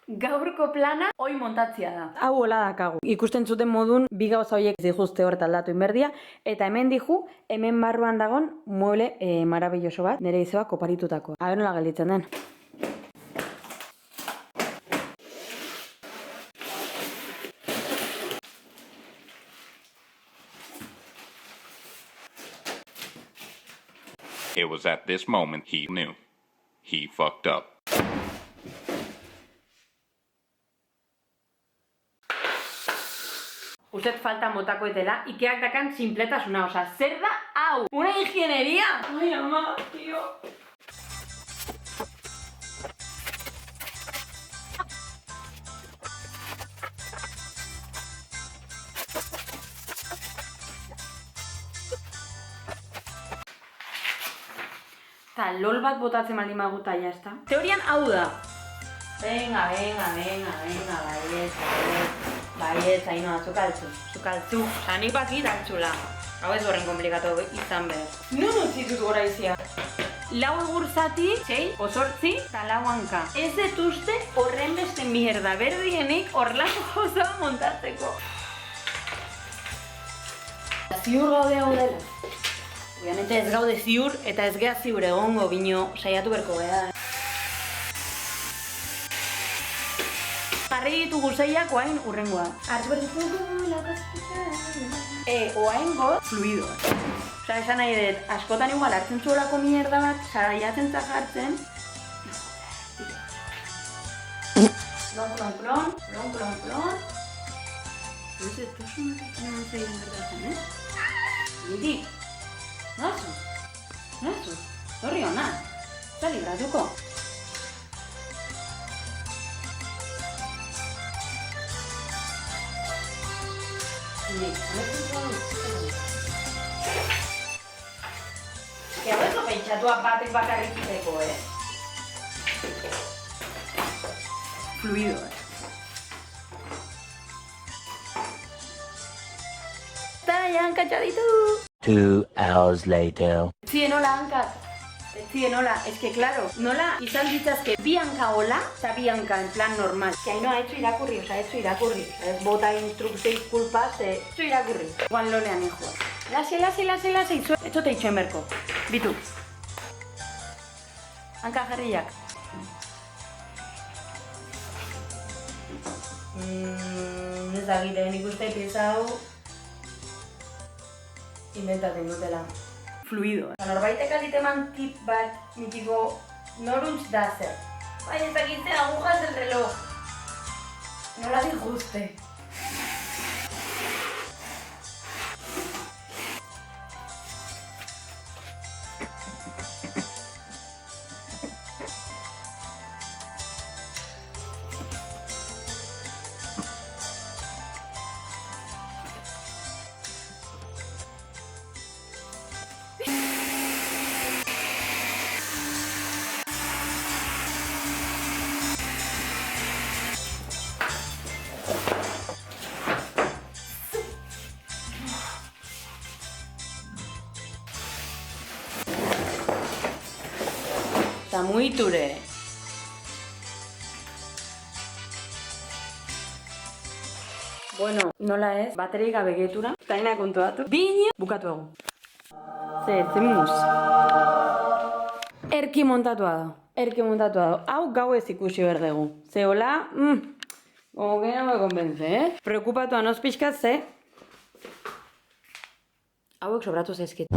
Gaurko plana hoi montatzia da. Hau hola dakagu. Ikusten zuten modun bi gauza horiek dijuzte hor aldatu inberdia eta hemen diju, hemen barruan dagon mueble marabilloso bat, nire izeba koparitutakoa. Aber nola gelditzen den. It was at this moment he knew. He fucked up. Usted falta motakoetela, Ikeak dakan simpletasuna, osa, zer da hau? Una ingeniería! Ai, ama, tío. Ta lol bat botatzen baldin maguta, ya está. Teorian hau da. Venga, baiez, Ainhoa, zukaltzu. Osa, nik baki daltzula. Hau ez horren komplikatu izan behar. Non utzitut gora izia? 4 egur zati, 6, 8, eta 4 hanka. Ez dut uste horren beste mierda berdienik horrelako gauza montatzeko. Ziur gaude hau dela. Obviamente ez gaude ziur eta ez gea ziur egongo bino saiatu berko geha. Jarri ditugu zeiak oain urrengoa. Artzbertuko laukaztuta. Oaingo fluido. Osa, esan nahi dut, askotan igual hartzen zuolako mierda bat, saiatzen jartzen. Plon. Ez ez tosun egin zein gertatzen, Niti. Nazu. Horri hona. Eta libratuko. Hau ez pentsatua batek bakarrik iteko, Fluido, Eta ja hankatxaditu! 2 hours later. Etzien hola hankak. Etzien hola. Ez que, claro, nola izan ditzazke bi hanka hola, eta bi hanka en plan normal. Que Ainhoa, etxo irakurri. Ez bota instrukzeiz kulpaz, etxo irakurri. Guan lolean hijoa. Lase, etxo teitxoen berko. Bitu. Hanka jarriak. Ez da gire, nik uste pieza hau inventatzen dutela. Fluido. Norbaitek aliteman tip bat mitiko noruntz da zer. Bai, ez dakitze agujas del reloj. Nola disguste. Eta muiture. Bueno, nola ez, baterik gabe gehitura. Taina kontuatu. Bine, bukatu egu. Zemuz. Erki montatua da. Hau gau ez ikusi berdegu. Ze hola, como que no me convence, Preocupatu anoz pixkat, ze hauek sobratu zaizkit.